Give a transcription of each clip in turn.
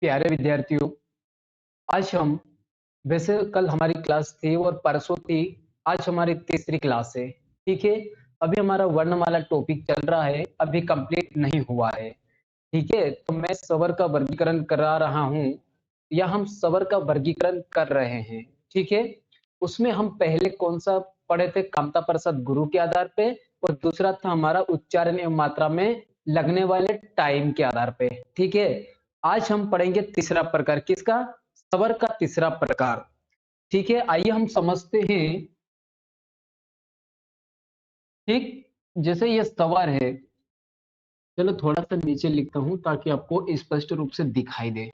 प्यारे विद्यार्थियों, आज हम वैसे कल हमारी क्लास थी और परसों थी, आज हमारी तीसरी क्लास है, ठीक है? अभी हमारा वर्णमाला टॉपिक चल रहा है, अभी कंप्लीट नहीं हुआ है, ठीक है? तो मैं स्वर का वर्गीकरण करा रहा हूँ या हम स्वर का वर्गीकरण कर रहे हैं, ठीक है? उसमें हम पहले कौन-सा पढ़े थे कामता प्रसाद गुरु के आधार पे और दूसरा था हमारा उच्चारण एवं मात्रा में लगने वाले टाइम के आधार पे, ठीक है? आज हम पढ़ेंगे तीसरा प्रकार किसका? स्वर का तीसरा प्रकार, ठीक है? आइए हम समझते हैं, ठीक? जैसे ये स्वर है, चलो थोड़ा-सा नीचे लिखता हूँ ताकि आपको स्पष्ट रूप से दिखाई दे।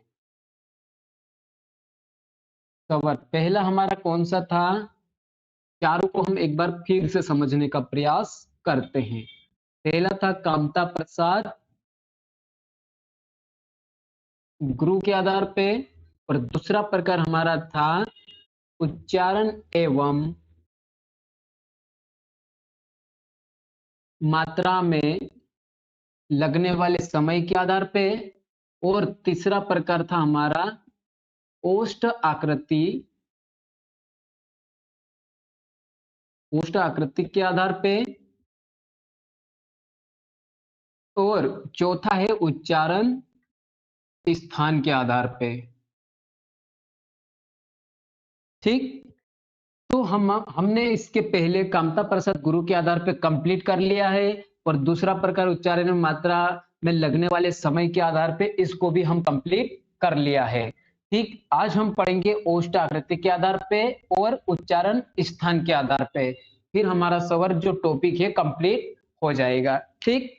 स्वर पहला हमारा कौन-सा था? चारों को हम एक बार फिर से समझने का प्रयास करते हैं। पहला था कामता प्रसाद गुरु के आधार पे और दूसरा प्रकार हमारा था उच्चारण एवं मात्रा में लगने वाले समय के आधार पे और तीसरा प्रकार था हमारा ओष्ठ आकृति ओष्ठ आकृति के आधार पे और चौथा है उच्चारण स्थान के आधार पे, ठीक? तो हमने इसके पहले कामता प्रसाद गुरु के आधार पे कंप्लीट कर लिया है और दूसरा प्रकार उच्चारण में मात्रा में लगने वाले समय के आधार पे इसको भी हम कंप्लीट कर लिया है, ठीक? आज हम पढ़ेंगे ओष्ठ आकृति के आधार पे और उच्चारण स्थान के आधार पे, फिर हमारा स्वर जो टॉपिक है कंप्लीट हो जाएगा, ठीक?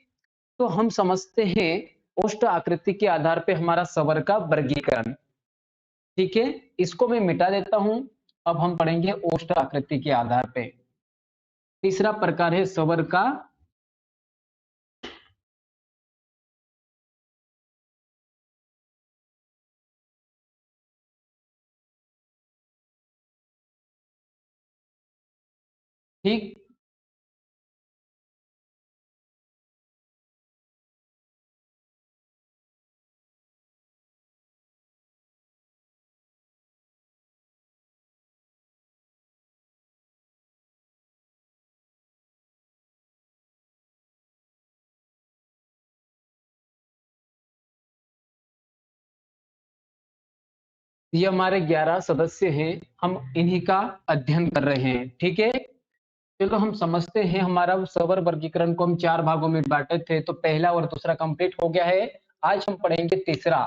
तो हम समझते हैं ओष्ठ आकृति के आधार पे हमारा स्वर का वर्गीकरण, ठीक है? इसको मैं मिटा देता हूं। अब हम पढ़ेंगे ओष्ठ आकृति के आधार पे। तीसरा प्रकार है स्वर का ठीक ये हमारे 11 सदस्य हैं, हम इन्हीं का अध्ययन कर रहे हैं, ठीक है? चलो हम समझते हैं हमारा स्वर वर्गीकरण को हम 4 भागों में बाँटे थे, तो पहला और दूसरा कंप्लीट हो गया है। आज हम पढ़ेंगे तीसरा,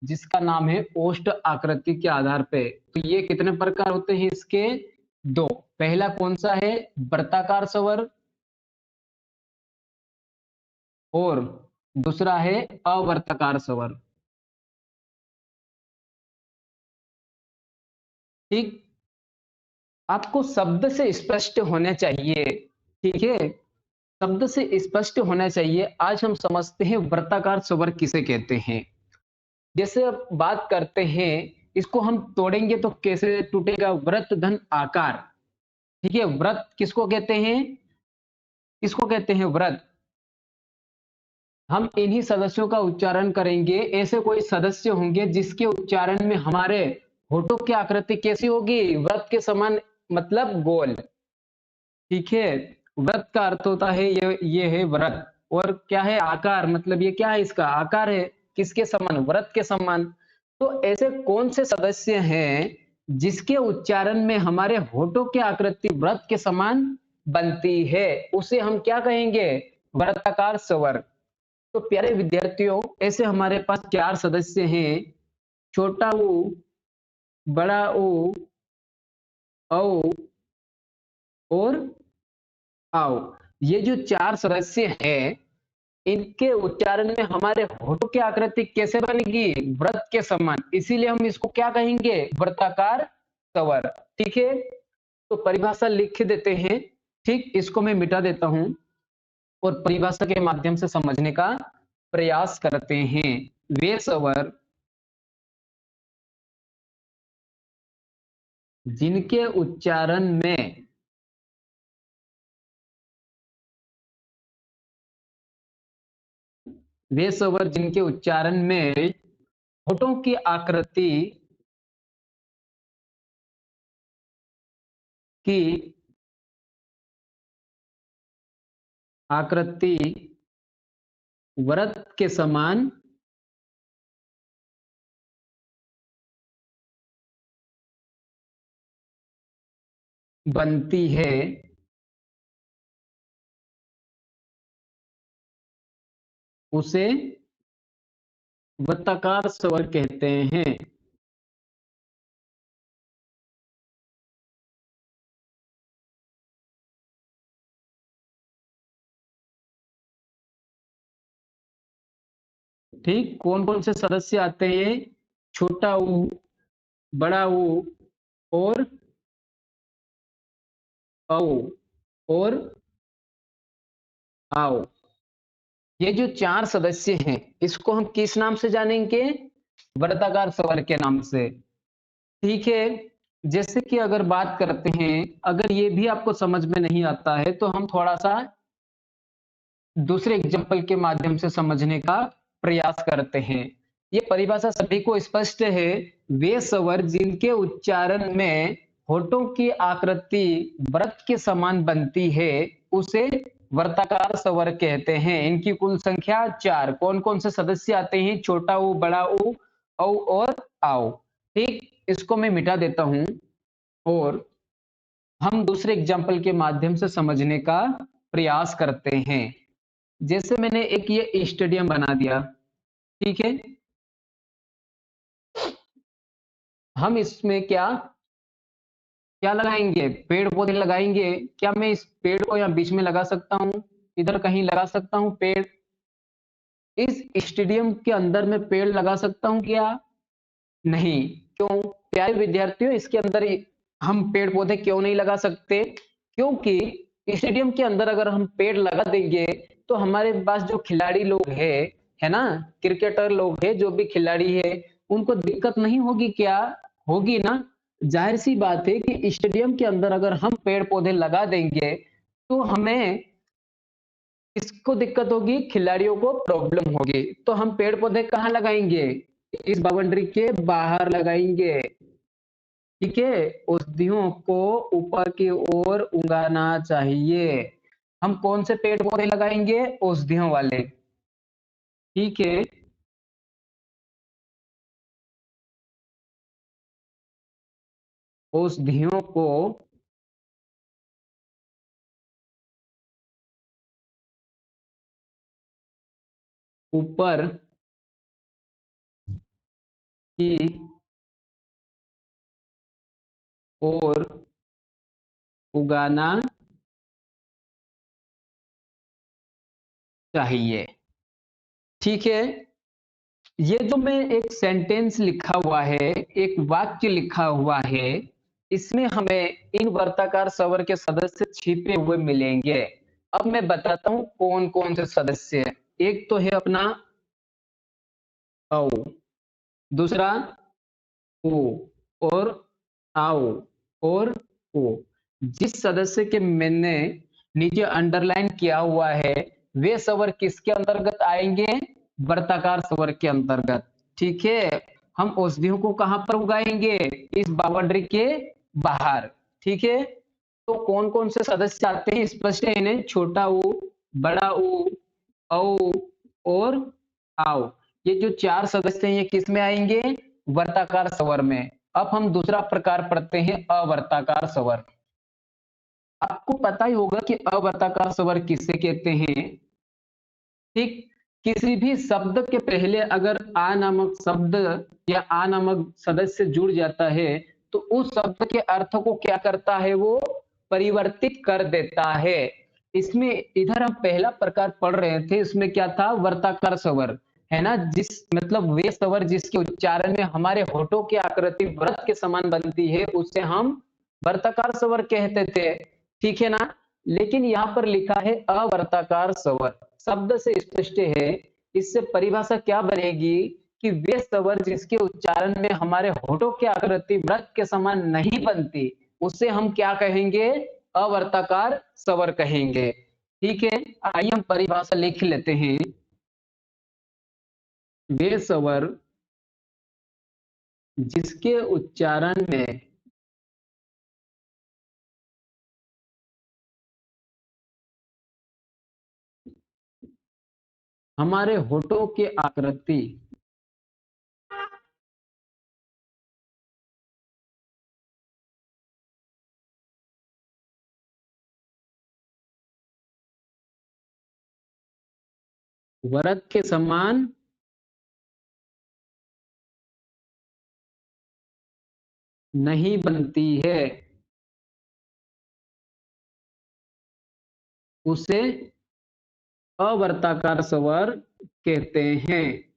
जिसका नाम है ओष्ठ आकृति के आधार पे। तो ये कितने प्रकार होते हैं इसके? 2। पहला कौन-सा है? वृत्ताकार स्वर और दूसरा है अवर्तकार स्वर, ठीक? आपको शब्द से स्पष्ट होना चाहिए, ठीक है? शब्द से स्पष्ट होना चाहिए। आज हम समझते हैं वृत्ताकार स्वर किसे कहते हैं। जैसे अब बात करते हैं, इसको हम तोड़ेंगे तो कैसे टूटेगा? व्रत धन आकार, ठीक है? व्रत किसको कहते हैं? किसको कहते हैं व्रत? हम इन्हीं सदस्यों का उच्चारण करेंगे। ऐसे कोई सदस्य होंगे जिसके उच्चारण में हमारे होठों की आकृति कैसी होगी? व्रत के समान, मतलब गोल, ठीक है? व्रत का अर्थ होता है ये है व्रत और क्या है? आकार, मतलब ये क्या है? इसका आकार है। किसके समान? व्रत के समान। तो ऐसे कौन से सदस्य हैं जिसके उच्चारण में हमारे होठों की आकृति व्रत के समान बनती है? उसे हम क्या कहेंगे? वृत्ताकार स्वर। तो प्यारे विद्यार्थियों, ऐसे हमारे पास 4 सदस्य हैं, छोटा ऊ, बड़ा ऊ, औ और आओ। ये जो 4 सदस्य हैं, इनके उच्चारण में हमारे होठों की आकृति कैसे बनेगी? व्रत के समान। इसीलिए हम इसको क्या कहेंगे? वृत्ताकार स्वर, ठीक है? तो परिभाषा लिख देते हैं, ठीक? इसको मैं मिटा देता हूं और परिभाषा के माध्यम से समझने का प्रयास करते हैं। वे स्वर जिनके उच्चारण में वे स्वर जिनके उच्चारण में होठों की की आकृति वृत्त के समान बनती है, उसे वृत्ताकार स्वर कहते हैं। ठीक, कौन-कौन से सदस्य आते हैं? छोटा ऊ, बड़ा ऊ और औ और आओ। ये जो 4 सदस्य हैं, इसको हम किस नाम से जानेंगे? वर्ताकार स्वर के नाम से। ठीक है? जैसे कि अगर बात करते हैं, अगर ये भी आपको समझ में नहीं आता है, तो हम थोड़ा-सा दूसरे एग्जाम्पल के माध्यम से समझने का प्रयास करते हैं। ये परिभाषा सभी को स्पष्ट है, वे स्वर जिनके उच्चारण में होठों की आकृति वृत्त के समान बनती है, उसे वर्ताकार स्वर कहते हैं। इनकी कुल संख्या 4। कौन-कौन से सदस्य आते हैं? छोटा ऊ, बड़ा ऊ, औ और आओ। ठीक, इसको मैं मिटा देता हूं और हम दूसरे एग्जाम्पल के माध्यम से समझने का प्रयास करते हैं। जैसे मैंने एक ये स्टेडियम बना दिया, ठीक है? हम इसमें क्या क्या लगाएँगे? पेड़-पौधे लगाएँगे। क्या मैं इस पेड़ को यहाँ बीच में लगा सकता हूँ? इधर कहीं लगा सकता हूँ पेड़? इस स्टेडियम के अंदर मैं पेड़ लगा सकता हूँ क्या? नहीं। क्यों? प्यारे विद्यार्थियों, इसके अंदर ही हम पेड़-पौधे क्यों नहीं लगा सकते? क्योंकि स्टेडियम के अंदर अगर हम पेड़ लगा देंगे, तो हमारे पास जो खिलाड़ी लोग हैं, है ना? क्रिकेटर लोग हैं, जो भी खिलाड़ी हैं, उनको दिक्कत नहीं होगी क्या? होगी ना? ज़ाहिर-सी बात है कि स्टेडियम के अंदर अगर हम पेड़-पौधे लगा देंगे, तो हमें किसको दिक्कत होगी? खिलाड़ियों को प्रॉब्लम होगी। तो हम पेड़-पौधे कहाँ लगाएँगे? इस बाउंड्री के बाहर लगाएँगे। ठीक है? औषधियों को ऊपर की ओर उगाना चाहिए। हम कौन से पेड़-पौधे लगाएँगे? औषधियों वाले। ठीक है? औषधियों को ऊपर की ओर उगाना चाहिए। ठीक है? ये जो मैं एक सेंटेंस लिखा हुआ है, एक वाक्य लिखा हुआ है, इसमें हमें इन वर्ताकार स्वर के सदस्य छिपे हुए मिलेंगे। अब मैं बताता हूँ कौन-कौन से सदस्य हैं। एक तो है अपना औ, दूसरा ओ और आओ और ओ। जिस सदस्य के मैंने नीचे अंडरलाइन किया हुआ है, वे स्वर किसके अंतर्गत आएंगे? वर्ताकार स्वर के अंतर्गत। ठीक है? हम औषधियों को कहां पर उगाएंगे? इस बाउंड्री के बाहर। ठीक है? तो कौन-कौन से सदस्य आते हैं? स्पष्ट है इन्हें, छोटा ऊ, बड़ा ऊ, औ और आओ। ये जो 4 सदस्य हैं, ये किस में आएंगे? वर्ताकार स्वर में। अब हम दूसरा प्रकार पढ़ते हैं, अवर्ताकार स्वर। आपको पता ही होगा कि अवर्ताकार स्वर किसे कहते हैं? ठीक, किसी भी शब्द के पहले अगर आ नामक शब्द या आ नामक सदस्य जुड़ जाता है, तो उस शब्द के अर्थ को क्या करता है वो? परिवर्तित कर देता है। इसमें इधर हम पहला प्रकार पढ़ रहे थे, इसमें क्या था? वर्ताकार स्वर, है ना? जिस मतलब वे स्वर जिसके उच्चारण में हमारे होठों की आकृति वृत्त के समान बनती है, उसे हम वर्ताकार स्वर कहते थे। ठीक है ना? लेकिन यहाँ पर लिखा है अवर्ताकार स्वर। शब्द से स्पष्ट है, इससे परिभाषा क्या बनेगी कि वे स्वर जिसके उच्चारण में हमारे होठों की आकृति वृत्त के समान नहीं बनती, उसे हम क्या कहेंगे? अवर्ताकार स्वर कहेंगे। ठीक है? आइए हम परिभाषा लिख लेते हैं। वे स्वर जिसके उच्चारण में हमारे होठों की आकृति वृक्क के समान नहीं बनती है, उसे अवर्ताकार स्वर कहते हैं।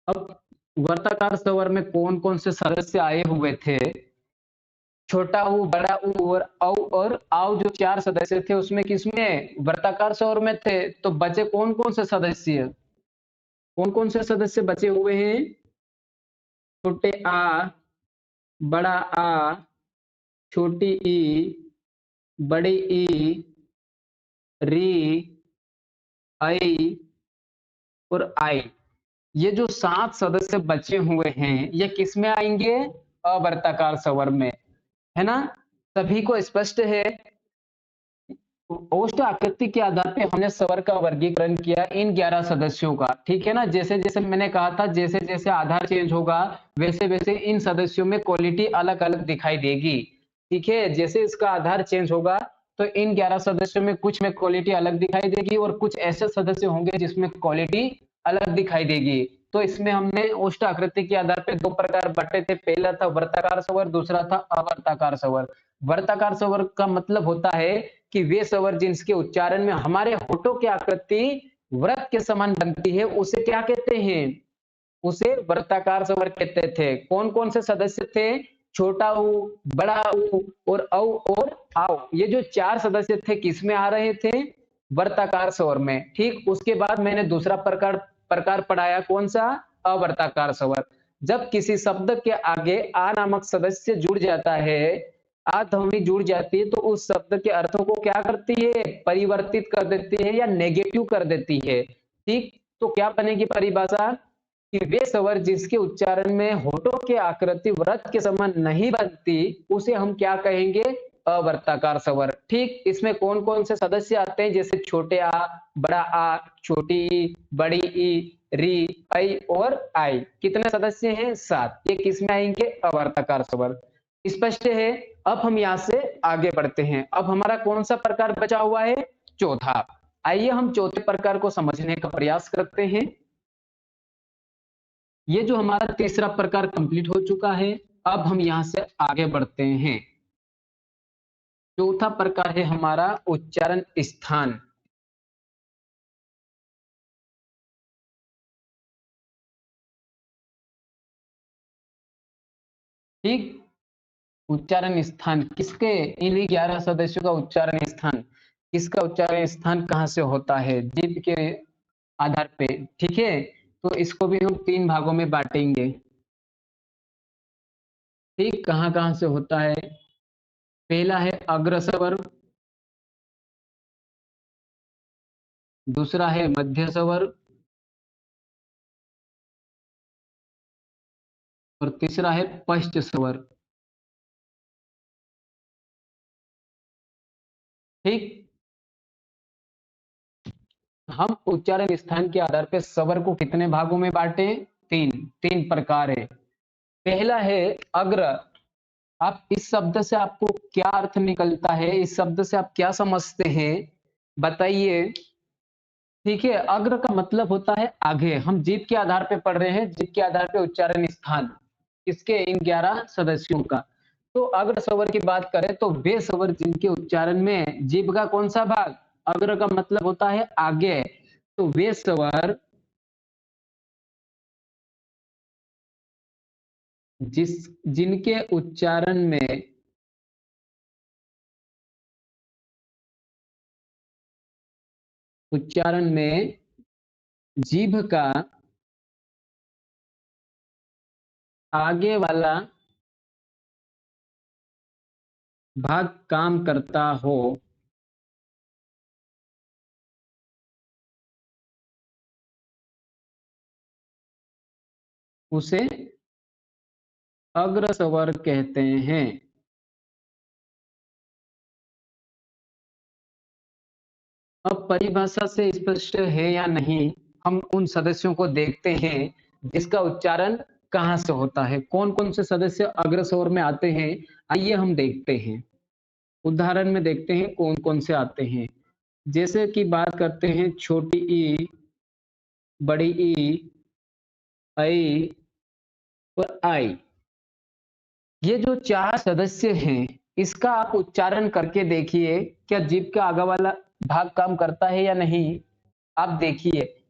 अब वर्ताकार स्वर में कौन-कौन से सदस्य आए हुए थे? छोटा ऊ, बड़ा ऊ और औ और आव जो 4 सदस्य थे उसमें किसमें वर्ताकार स्वर में थे। तो बचे कौन-कौन से सदस्य? कौन-कौन से सदस्य बचे हुए हैं? छोटे आ, बड़ा आ, छोटी ई, बड़ी ई, री, ऐ और आई। ये जो 7 सदस्य बचे हुए हैं, ये किसमें आएँगे? अवर्ताकार स्वर में, है ना? सभी को स्पष्ट है? औष्ठ आकृति के आधार पे हमने स्वर का वर्गीकरण किया इन 11 सदस्यों का, ठीक है ना? जैसे-जैसे मैंने कहा था, जैसे-जैसे आधार चेंज होगा, वैसे-वैसे इन सदस्यों में क्वालिटी अलग-अलग दिखाई देगी, ठीक है? जैसे इसका आधार चेंज होगा, तो इन 11 सदस्यों में कुछ में क्वालिटी अलग दिखाई देगी और कुछ ऐसे सदस्य होंगे जिसमें क्वालिटी अलग दिखाई देगी। तो इसमें हमने औष्ठ आकृति के आधार पे 2 प्रकार बाँटे थे, पहला था वर्ताकार स्वर, दूसरा था अवर्ताकार स्वर। वर्ताकार स्वर का मतलब होता है कि वे स्वर जिनके उच्चारण में हमारे होठों की आकृति वृत्त के समान बनती है, उसे क्या कहते हैं? उसे वर्ताकार स्वर कहते थे। कौन-कौन से सदस्य थे? छोटा ऊ, बड़ा ऊ और औ और आव। ये जो 4 सदस्य थे किसमें आ रहे थे? वर्ताकार स्वर में। ठीक, उसके बाद मैंने दूसरा प्रकार प्रकार पढ़ाया कौन-सा? अवर्ताकार स्वर। जब किसी शब्द के आगे आ नामक सदस्य जुड़ जाता है, आ ध्वनि जुड़ जाती है, तो उस शब्द के अर्थों को क्या करती है? परिवर्तित कर देती है या नेगेटिव कर देती है। ठीक? तो क्या बनेगी परिभाषा? कि वे स्वर जिसके उच्चारण में होठों की आकृति वृत्त के समान नहीं बनती, उसे हम क्या कहेंगे? अवर्ताकार स्वर। ठीक, इसमें कौन-कौन से सदस्य आते हैं? जैसे छोटे आ, बड़ा आ, छोटी ई, बड़ी ई, री, ऐ और आई। कितने सदस्य हैं? 7। ये किसमें आएंगे? अवर्ताकार स्वर। स्पष्ट है? अब हम यहाँ से आगे बढ़ते हैं। अब हमारा कौन सा प्रकार बचा हुआ है? चौथा। आइए हम चौथे प्रकार को समझने का प्रयास करते हैं। ये जो हमारा तीसरा प्रकार कंप्लीट हो चुका है, अब हम यहाँ से आगे बढ़ते हैं। चौथा प्रकार है हमारा उच्चारण स्थान। ठीक, उच्चारण स्थान किसके? इन्हीं 11 सदस्यों का उच्चारण स्थान। किसका उच्चारण स्थान कहाँ से होता है? जीभ के आधार पे, ठीक है? तो इसको भी हम 3 भागों में बांटेंगे। ठीक, कहाँ-कहाँ से होता है? पहला है अग्र स्वर, दूसरा है मध्य स्वर और तीसरा है पश्च स्वर। ठीक, हम उच्चारण स्थान के आधार पे स्वर को कितने भागों में बांटे? 3। 3 प्रकार है। पहला है अग्र। आप इस शब्द से आपको क्या अर्थ निकलता है? इस शब्द से आप क्या समझते हैं? बताइए। ठीक है, अग्र का मतलब होता है आगे। हम जीभ के आधार पे पढ़ रहे हैं, जीभ के आधार पे उच्चारण स्थान किसके? इन 11 सदस्यों का। तो अग्र स्वर की बात करें तो वे स्वर जिनके उच्चारण में जीभ का कौन सा भाग? अग्र का मतलब होता है आगे। तो वे स्वर जिस जिनके उच्चारण में जीभ का आगे वाला भाग काम करता हो, उसे अग्र स्वर कहते हैं। अब परिभाषा से स्पष्ट है या नहीं, हम उन सदस्यों को देखते हैं जिसका उच्चारण कहाँ से होता है, कौन-कौन से सदस्य अग्र स्वर में आते हैं, आइए हम देखते हैं। उदाहरण में देखते हैं कौन-कौन से आते हैं। जैसे कि बात करते हैं छोटी ई, बड़ी ई, ऐ और आई। ये जो 4 सदस्य हैं, इसका आप उच्चारण करके देखिए, क्या जीभ का आगे वाला भाग काम करता है या नहीं? आप देखिए,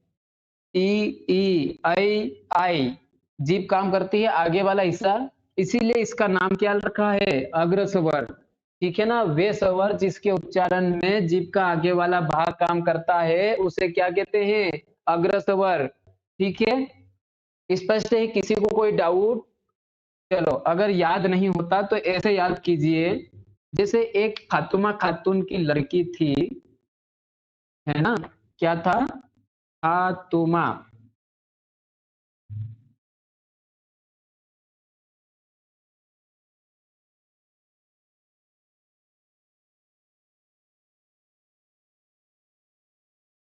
ई, आई, जीभ काम करती है आगे वाला हिस्सा, इसीलिए इसका नाम क्या रखा है? अग्र स्वर। ठीक है ना? वे स्वर जिसके उच्चारण में जीभ का आगे वाला भाग काम करता है, उसे क्या कहते हैं? अग्र स्वर। ठीक है? स्पष्ट है? किसी को कोई डाउट? चलो, अगर याद नहीं होता तो ऐसे याद कीजिए, जैसे एक फातिमा खातून की लड़की थी, है ना? क्या था? फातिमा।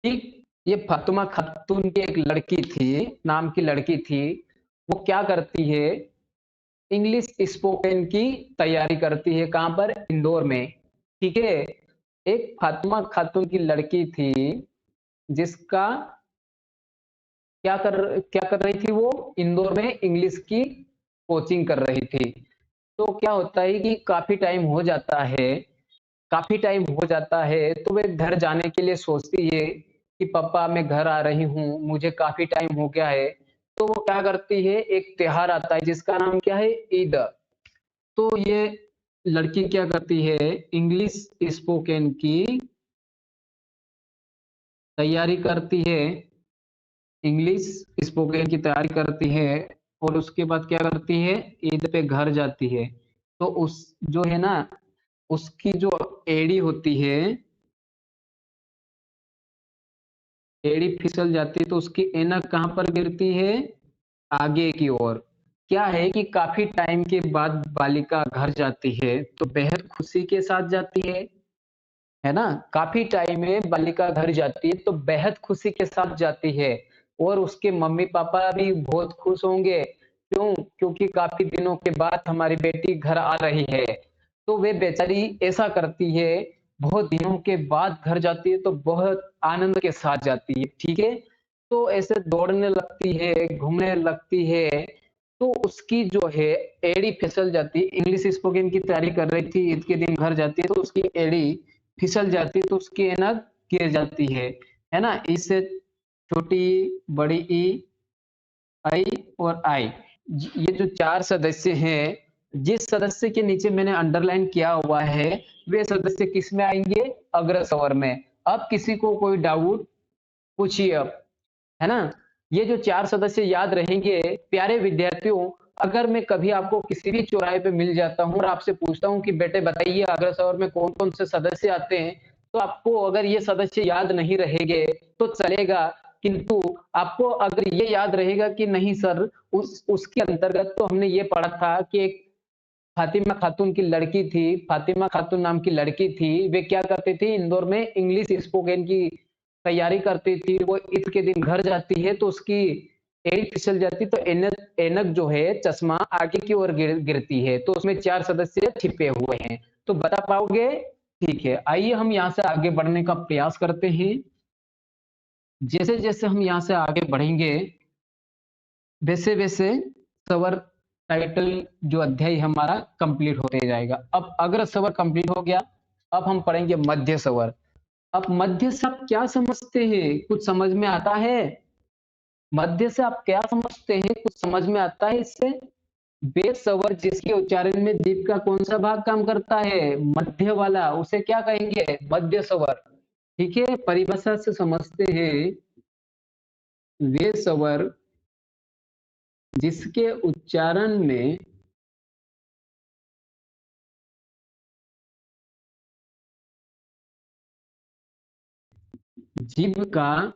ठीक, ये फातिमा खातून की एक लड़की थी, नाम की लड़की थी। वो क्या करती है? इंग्लिश स्पोकन की तैयारी करती है, कहाँ पर? इंदौर में। ठीक है? एक फातिमा खातून की लड़की थी, जिसका क्या कर रही थी वो? इंदौर में इंग्लिश की कोचिंग कर रही थी। तो क्या होता है कि काफ़ी टाइम हो जाता है, तो वे घर जाने के लिए सोचती है कि पापा मैं घर आ रही हूँ, मुझे काफ़ी टाइम हो गया है। तो वो क्या करती है, एक त्योहार आता है जिसका नाम क्या है? ईद। तो ये लड़की क्या करती है, इंग्लिश स्पोकन की तैयारी करती है, इंग्लिश स्पोकन की तैयारी करती है और उसके बाद क्या करती है, ईद पे घर जाती है। तो उस जो है ना, उसकी जो एड़ी होती है, एड़ी फिसल जाती है तो उसकी ऐनक कहाँ पर गिरती है? आगे की ओर। क्या है कि काफ़ी टाइम के बाद बालिका घर जाती है, तो बेहद खुशी के साथ जाती है ना? काफ़ी टाइम में बालिका घर जाती है, तो बेहद खुशी के साथ जाती है और उसके मम्मी-पापा भी बहुत खुश होंगे। क्यों? क्योंकि काफ़ी दिनों के बाद हमारी बेटी घर आ रही है। तो वे बेचारी ऐसा करती है, बहुत दिनों के बाद घर जाती है, तो बहुत आनंद के साथ जाती है, ठीक है? तो ऐसे दौड़ने लगती है, घूमने लगती है, तो उसकी जो है एड़ी फिसल जाती है। इंग्लिश स्पोकन की तैयारी कर रही थी, ईद के दिन घर जाती है, तो उसकी एड़ी फिसल जाती है तो उसकी ऐनक गिर जाती है ना? इससे छोटी, बड़ी ई, आई और आई ये जो 4 सदस्य हैं, जिस सदस्य के नीचे मैंने अंडरलाइन किया हुआ है, वे सदस्य किस में आएँगे? अग्र स्वर में। अब किसी को कोई डाउट पूछिए अब, है ना? ये जो 4 सदस्य याद रहेंगे, प्यारे विद्यार्थियों, अगर मैं कभी आपको किसी भी चौराहे पे मिल जाता हूँ और आपसे पूछता हूँ कि बेटे बताइए अग्र स्वर में कौन-कौन से सदस्य आते हैं, तो आपको अगर ये सदस्य याद नहीं रहेंगे तो चलेगा, किंतु आपको अगर ये याद रहेगा कि नहीं सर, उस उसके अंतर्गत तो हमने ये पढ़ा था कि एक फातिमा खातून की लड़की थी, फातिमा खातून नाम की लड़की थी, वे क्या करती थी इंदौर में इंग्लिश स्पोकन की तैयारी करती थी, वो ईद के दिन घर जाती है तो उसकी एड़ी फिसल जाती तो ऐनक ऐनक जो है चश्मा आगे की ओर गिरती है, तो उसमें 4 सदस्य छिपे हुए हैं। तो बता पाओगे? ठीक है, आइए हम यहाँ से आगे बढ़ने का प्रयास करते हैं। जैसे-जैसे हम यहाँ से आगे बढ़ेंगे, वैसे-वैसे स्वर टाइटल जो अध्याय हमारा कंप्लीट होते जाएगा। अब अग्र स्वर कंप्लीट हो गया, अब हम पढ़ेंगे मध्य स्वर। अब मध्य से आप क्या समझते हैं? कुछ समझ में आता है? मध्य से आप क्या समझते हैं? कुछ समझ में आता है इससे? वे स्वर जिसके उच्चारण में जीभ का कौन-सा भाग काम करता है? मध्य वाला, उसे क्या कहेंगे? मध्य स्वर। ठीक है? परिभाषा से समझते हैं, वे स्वर जिसके उच्चारण में जीभ का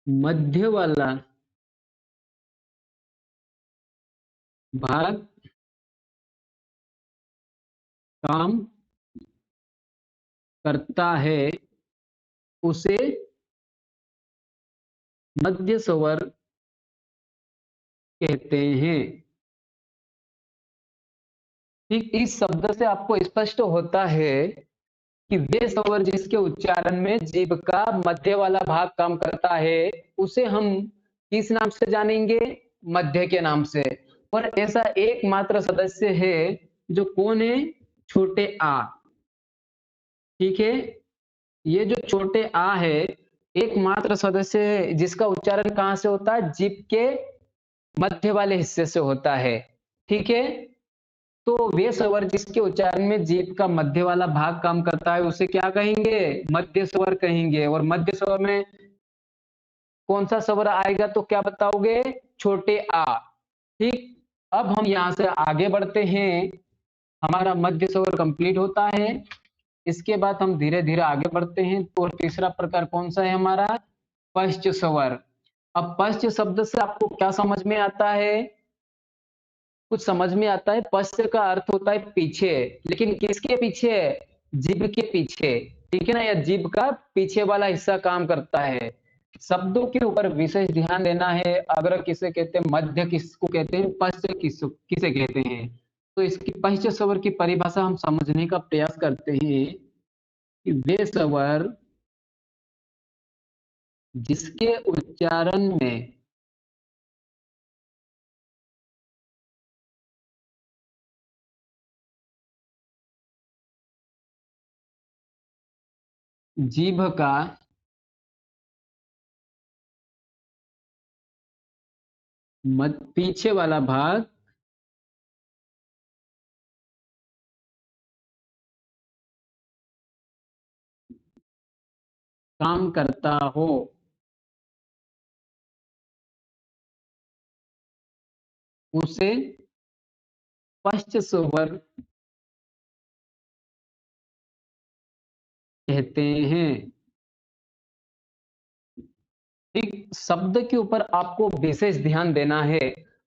मध्य वाला भाग काम करता है उसे मध्य स्वर कहते हैं। ठीक, इस शब्द से आपको स्पष्ट होता है कि वे स्वर जिसके उच्चारण में जीभ का मध्य वाला भाग काम करता है उसे हम किस नाम से जानेंगे? मध्य के नाम से। और ऐसा एकमात्र सदस्य है जो कौन है? छोटे आ। ठीक है, ये जो छोटे आ है एकमात्र सदस्य है जिसका उच्चारण कहां से होता है? जीभ के मध्य वाले हिस्से से होता है। ठीक है, तो वे स्वर जिसके उच्चारण में जीभ का मध्य वाला भाग काम करता है उसे क्या कहेंगे? मध्य स्वर कहेंगे। और मध्य स्वर में कौन सा स्वर आएगा तो क्या बताओगे? छोटे आ। ठीक, अब हम यहां से आगे बढ़ते हैं। हमारा मध्य स्वर कंप्लीट होता है, इसके बाद हम धीरे धीरे आगे बढ़ते हैं। तो तीसरा प्रकार कौन सा है हमारा? पश्च स्वर। अब पश्च शब्द से आपको क्या समझ में आता है? कुछ समझ में आता है? पश्च का अर्थ होता है पीछे, लेकिन किसके पीछे? जीभ के पीछे। ठीक है ना, या जीभ का पीछे वाला हिस्सा काम करता है। शब्दों के ऊपर विशेष ध्यान देना है। अग्र किसे कहते हैं, मध्य किसको कहते हैं, पश्च किसे कहते हैं। तो इसकी पश्च स्वर की परिभाषा हम समझने का प्रयास करते हैं कि वे स्वर जिसके उच्चारण में जीभ का पीछे वाला भाग काम करता हो उसे पश्च स्वर कहते हैं। एक शब्द के ऊपर आपको विशेष ध्यान देना है।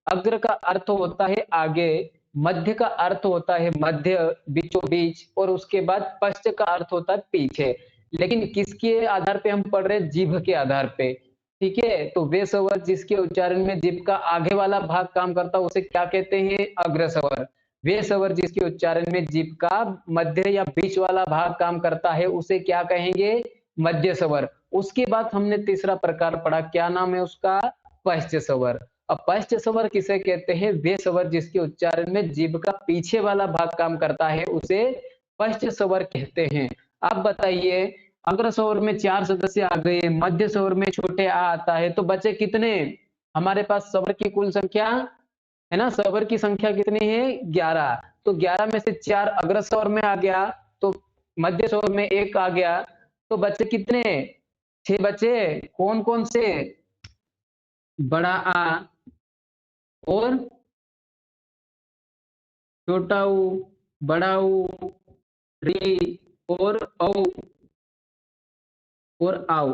अग्र का अर्थ होता है आगे, मध्य का अर्थ होता है मध्य, बीचों बीच, और उसके बाद पश्च का अर्थ होता है पीछे। लेकिन किसके आधार पे हम पढ़ रहे हैं? जीभ के आधार पे। ठीक है, तो वे स्वर जिसके उच्चारण में जीभ का आगे वाला भाग काम करता है उसे क्या कहते हैं? अग्र स्वर। वे स्वर जिसके उच्चारण में जीभ का मध्य या बीच वाला भाग काम करता है उसे क्या कहेंगे? मध्य स्वर। उसके बाद हमने तीसरा प्रकार पढ़ा, क्या नाम है उसका? पश्च स्वर। अब पश्च स्वर किसे कहते हैं? वे स्वर जिसके उच्चारण में जीभ का पीछे वाला भाग काम करता है उसे पश्च स्वर कहते हैं। अब बताइए, अग्र स्वर में 4 सदस्य आ गए, मध्य स्वर में छोटे आ आता है, तो बचे कितने? हमारे पास स्वर की कुल संख्या है ना, स्वर की संख्या कितनी है? 11। तो 11 में से 4 अग्र स्वर में आ गया, तो मध्य स्वर में 1 आ गया, तो बचे कितने? 6 बचे। कौन कौन से? बड़ा आ और छोटा ऊ, बड़ा ऊ, री और औ और आओ।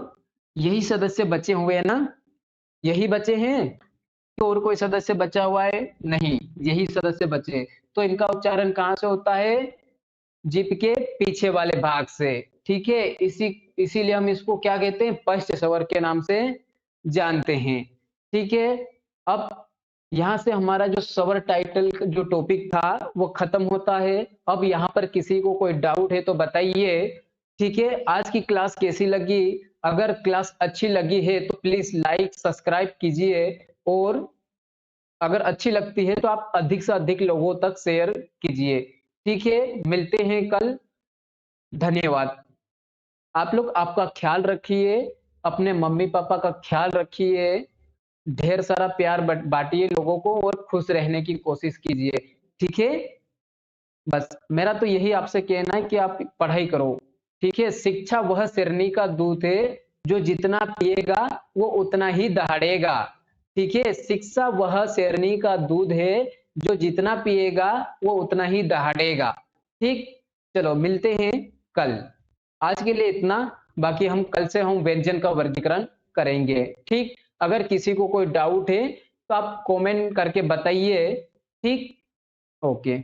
यही सदस्य बचे हुए हैं ना? यही बचे हैं? तो और कोई सदस्य बचा हुआ है? नहीं, यही सदस्य बचे। तो इनका उच्चारण कहां से होता है? जीभ के पीछे वाले भाग से। ठीक है, इसीलिए हम इसको क्या कहते हैं? पश्च स्वर के नाम से जानते हैं। ठीक है, अब यहां से हमारा जो स्वर टाइटल जो टॉपिक था वो खत्म होता है। अब यहां पर किसी को कोई डाउट है तो बताइए। ठीक है, आज की क्लास कैसी लगी? अगर क्लास अच्छी लगी है तो प्लीज लाइक सब्सक्राइब कीजिए, और अगर अच्छी लगती है तो आप अधिक से अधिक लोगों तक शेयर कीजिए। ठीक है, मिलते हैं कल। धन्यवाद। आप लोग आपका ख्याल रखिए, अपने मम्मी पापा का ख्याल रखिए, ढेर सारा प्यार बांटिए लोगों को, और खुश रहने की कोशिश कीजिए। ठीक है, बस मेरा तो यही आपसे कहना है कि आप पढ़ाई करो। ठीक है, शिक्षा वह सिरनी का दूध है जो जितना पिएगा वो उतना ही दहाड़ेगा। ठीक है, शिक्षा वह शेरनी का दूध है जो जितना पिएगा वो उतना ही दहाड़ेगा। ठीक, चलो मिलते हैं कल। आज के लिए इतना, बाकी हम कल से हम व्यंजन का वर्गीकरण करेंगे। ठीक, अगर किसी को कोई डाउट है तो आप कमेंट करके बताइए। ठीक, ओके।